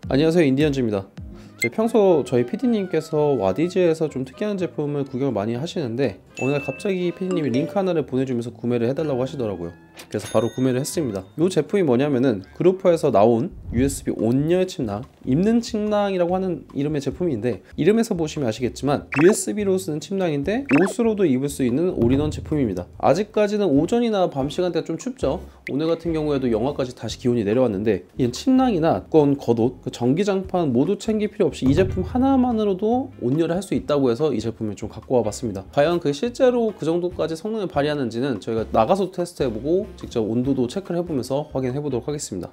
안녕하세요, 인디언즈입니다. 평소 저희 PD님께서 와디즈에서 좀 특이한 제품을 구경을 많이 하시는데 어느 날 갑자기 PD님이 링크 하나를 보내주면서 구매를 해달라고 하시더라고요. 그래서 바로 구매를 했습니다. 이 제품이 뭐냐면은 그루퍼에서 나온 USB 온열 침낭, 입는 침낭이라고 하는 이름의 제품인데, 이름에서 보시면 아시겠지만 USB로 쓰는 침낭인데 옷으로도 입을 수 있는 올인원 제품입니다. 아직까지는 오전이나 밤 시간대가 좀 춥죠. 오늘 같은 경우에도 영하까지 다시 기온이 내려왔는데, 이 침낭이나 겉옷, 전기장판 모두 챙길 필요 없이 이 제품 하나만으로도 온열을 할 수 있다고 해서 이 제품을 좀 갖고 와봤습니다. 과연 실제로 그 정도까지 성능을 발휘하는지는 저희가 나가서 테스트해보고 직접 온도도 체크를 해보면서 확인해보도록 하겠습니다.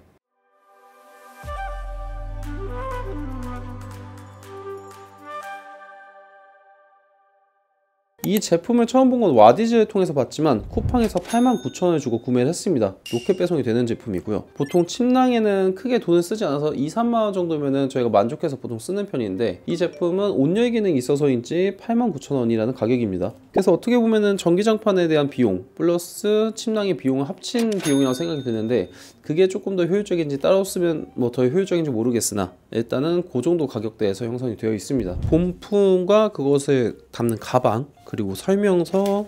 이 제품을 처음 본 건 와디즈를 통해서 봤지만 쿠팡에서 89,000원을 주고 구매를 했습니다. 로켓 배송이 되는 제품이고요. 보통 침낭에는 크게 돈을 쓰지 않아서 2, 3만원 정도면은 저희가 만족해서 보통 쓰는 편인데, 이 제품은 온열 기능이 있어서인지 89,000원이라는 가격입니다. 그래서 어떻게 보면은 전기장판에 대한 비용 플러스 침낭의 비용을 합친 비용이라고 생각이 드는데, 그게 조금 더 효율적인지 따로 쓰면 더 효율적인지 모르겠으나 일단은 그 정도 가격대에서 형성이 되어 있습니다. 본품과 그것을 담는 가방, 그리고 설명서,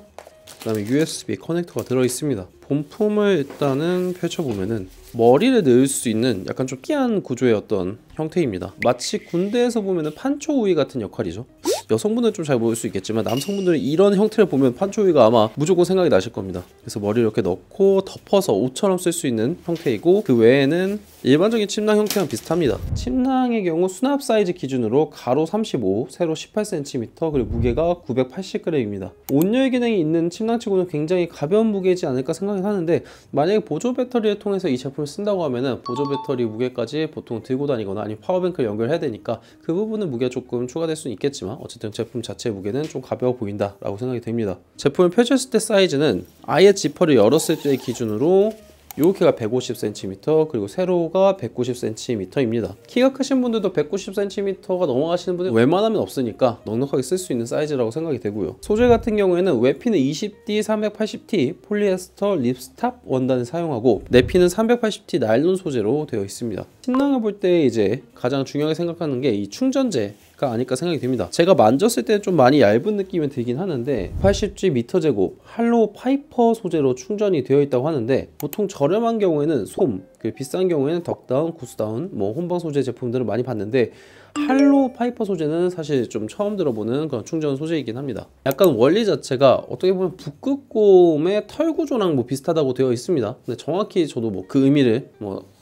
그 다음에 USB 커넥터가 들어있습니다. 본품을 일단은 펼쳐보면은 머리를 넣을 수 있는 약간 좀 특이한 구조의 어떤 형태입니다. 마치 군대에서 보면은 판초 우위 같은 역할이죠. 여성분들은 좀 잘 모를 수 있겠지만 남성분들은 이런 형태를 보면 판초 우위가 아마 무조건 생각이 나실 겁니다. 그래서 머리를 이렇게 넣고 덮어서 옷처럼 쓸 수 있는 형태이고, 그 외에는 일반적인 침낭 형태랑 비슷합니다. 침낭의 경우 수납 사이즈 기준으로 가로 35, 세로 18cm, 그리고 무게가 980g입니다. 온열 기능이 있는 침낭치고는 굉장히 가벼운 무게이지 않을까 생각을 하는데, 만약에 보조 배터리를 통해서 이 제품을 쓴다고 하면은 보조 배터리 무게까지 보통 들고 다니거나 아니면 파워뱅크를 연결해야 되니까 그 부분은 무게가 조금 추가될 수는 있겠지만, 어쨌든 제품 자체의 무게는 좀 가벼워 보인다 라고 생각이 됩니다. 제품을 펼쳤을 때 사이즈는 아예 지퍼를 열었을 때 기준으로 이렇게가 150cm, 그리고 세로가 190cm입니다. 키가 크신 분들도 190cm가 넘어가시는 분들 웬만하면 없으니까 넉넉하게 쓸 수 있는 사이즈라고 생각이 되고요. 소재 같은 경우에는 외피는 20D 380T 폴리에스터 립스탑 원단을 사용하고, 내피는 380T 나일론 소재로 되어 있습니다. 침낭을 볼 때 이제 가장 중요하게 생각하는 게 이 충전재가 아닐까 생각이 됩니다. 제가 만졌을 때는 좀 많이 얇은 느낌이 들긴 하는데 80G 미터 제곱 할로우 파이퍼 소재로 충전이 되어 있다고 하는데, 보통 저렴한 경우에는 솜, 비싼 경우에는 덕다운, 구스다운, 혼방 소재 제품들을 많이 봤는데, 할로우 파이퍼 소재는 사실 좀 처음 들어보는 그런 충전 소재이긴 합니다. 약간 원리 자체가 어떻게 보면 북극곰의 털 구조랑 비슷하다고 되어 있습니다. 근데 정확히 저도 그 의미를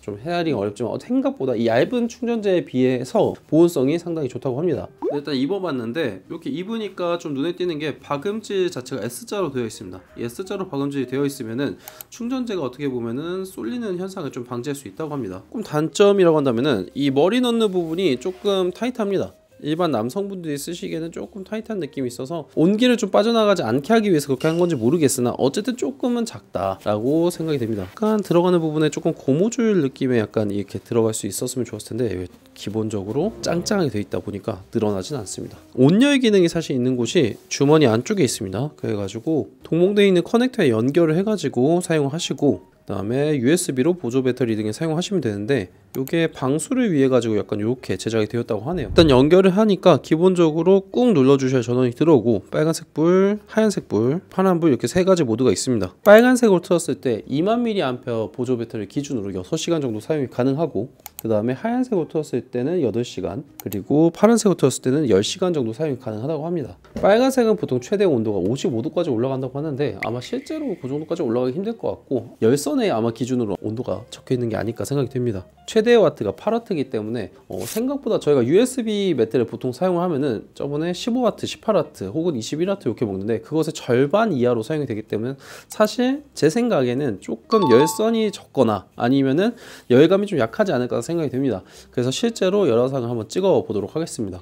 좀 헤아리기 어렵지만 생각보다 이 얇은 충전재에 비해서 보온성이 상당히 좋다고 합니다. 일단 입어봤는데 이렇게 입으니까 좀 눈에 띄는 게 박음질 자체가 S자로 되어 있습니다. S자로 박음질이 되어 있으면은 충전재가 어떻게 보면은 쏠리는 현상을 좀 방지할 수 있다고 합니다. 조금 단점이라고 한다면은 이 머리 넣는 부분이 조금 타이트합니다. 일반 남성분들이 쓰시기에는 조금 타이트한 느낌이 있어서 온기를 좀 빠져나가지 않게 하기 위해서 그렇게 한 건지 모르겠으나 어쨌든 조금은 작다라고 생각이 됩니다. 약간 들어가는 부분에 조금 고무줄 느낌의 약간 이렇게 들어갈 수 있었으면 좋았을 텐데 기본적으로 짱짱하게 되어 있다 보니까 늘어나진 않습니다. 온열 기능이 사실 있는 곳이 주머니 안쪽에 있습니다. 그래가지고 동봉되어 있는 커넥터에 연결을 해가지고 사용하시고, 그 다음에 USB로 보조 배터리 등에 사용하시면 되는데, 이게 방수를 위해 가지고 약간 이렇게 제작이 되었다고 하네요. 일단 연결을 하니까 기본적으로 꾹 눌러주셔야 전원이 들어오고, 빨간색 불, 하얀색 불, 파란 불 이렇게 세 가지 모드가 있습니다. 빨간색으로 틀었을 때 20,000mAh 보조 배터리 기준으로 6시간 정도 사용이 가능하고, 그 다음에 하얀색으로 틀었을 때는 8시간, 그리고 파란색으로 틀었을 때는 10시간 정도 사용이 가능하다고 합니다. 빨간색은 보통 최대 온도가 55도까지 올라간다고 하는데 아마 실제로 그 정도까지 올라가기 힘들 것 같고, 열선에 아마 기준으로 온도가 적혀 있는 게 아닐까 생각이 됩니다. 최대 와트가 8W이기 때문에 생각보다 저희가 USB 매트를 보통 사용을 하면은 저번에 15W, 18W 혹은 21W 이렇게 먹는데 그것의 절반 이하로 사용이 되기 때문에 사실 제 생각에는 조금 열선이 적거나 아니면은 열감이 좀 약하지 않을까 생각이 됩니다. 그래서 실제로 열화상을 한번 찍어 보도록 하겠습니다.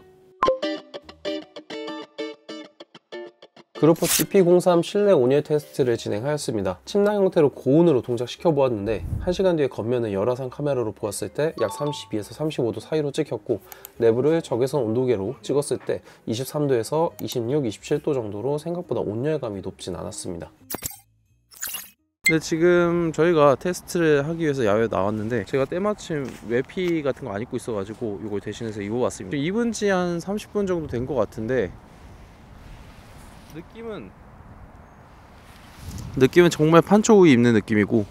그루퍼 GP03 실내 온열 테스트를 진행하였습니다. 침낭 형태로 고온으로 동작시켜 보았는데 1시간 뒤에 겉면을 열화상 카메라로 보았을 때 약 32에서 35도 사이로 찍혔고, 내부를 적외선 온도계로 찍었을 때 23도에서 26, 27도 정도로 생각보다 온열감이 높진 않았습니다. 근데 지금 저희가 테스트를 하기 위해서 야외에 나왔는데 제가 때마침 외피 같은 거 안 입고 있어가지고 이걸 대신해서 입어봤습니다. 입은 지 한 30분 정도 된 것 같은데 느낌은 정말 판초우이 입는 느낌이고,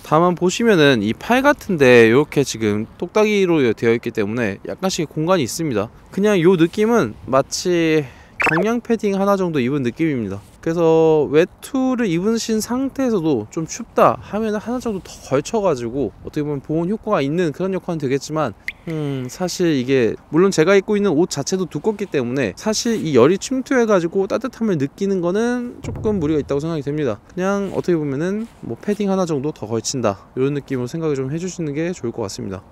다만 보시면은 이 팔 같은데 이렇게 지금 똑딱이로 되어 있기 때문에 약간씩 공간이 있습니다. 그냥 요 느낌은 마치 경량 패딩 하나 정도 입은 느낌입니다. 그래서 외투를 입으신 상태에서도 좀 춥다 하면 하나 정도 더 걸쳐가지고 어떻게 보면 보온 효과가 있는 그런 역할은 되겠지만, 사실 이게 물론 제가 입고 있는 옷 자체도 두껍기 때문에 사실 이 열이 침투해가지고 따뜻함을 느끼는 거는 조금 무리가 있다고 생각이 됩니다. 그냥 어떻게 보면은 뭐 패딩 하나 정도 더 걸친다 이런 느낌으로 생각을 좀 해주시는 게 좋을 것 같습니다.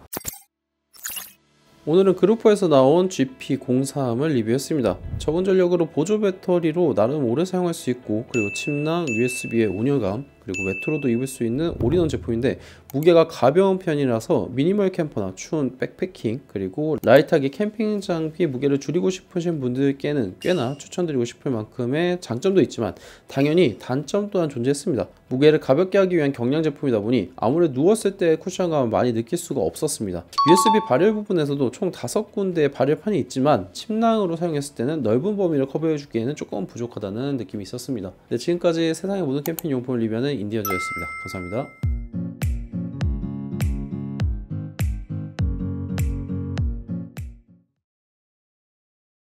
오늘은 그루퍼에서 나온 GP03을 리뷰했습니다. 저온 전력으로 보조 배터리로 나름 오래 사용할 수 있고, 그리고 침낭, USB의 온열감, 그리고 외투로도 입을 수 있는 올인원 제품인데 무게가 가벼운 편이라서 미니멀 캠퍼나 추운 백패킹, 그리고 라이트하게 캠핑 장비 무게를 줄이고 싶으신 분들께는 꽤나 추천드리고 싶을 만큼의 장점도 있지만 당연히 단점 또한 존재했습니다. 무게를 가볍게 하기 위한 경량 제품이다 보니 아무래도 누웠을 때 쿠션감을 많이 느낄 수가 없었습니다. USB 발열 부분에서도 총 5군데의 발열판이 있지만 침낭으로 사용했을 때는 넓은 범위를 커버해주기에는 조금 부족하다는 느낌이 있었습니다. 네, 지금까지 세상의 모든 캠핑 용품을 리뷰하는 인디언즈였습니다. 감사합니다.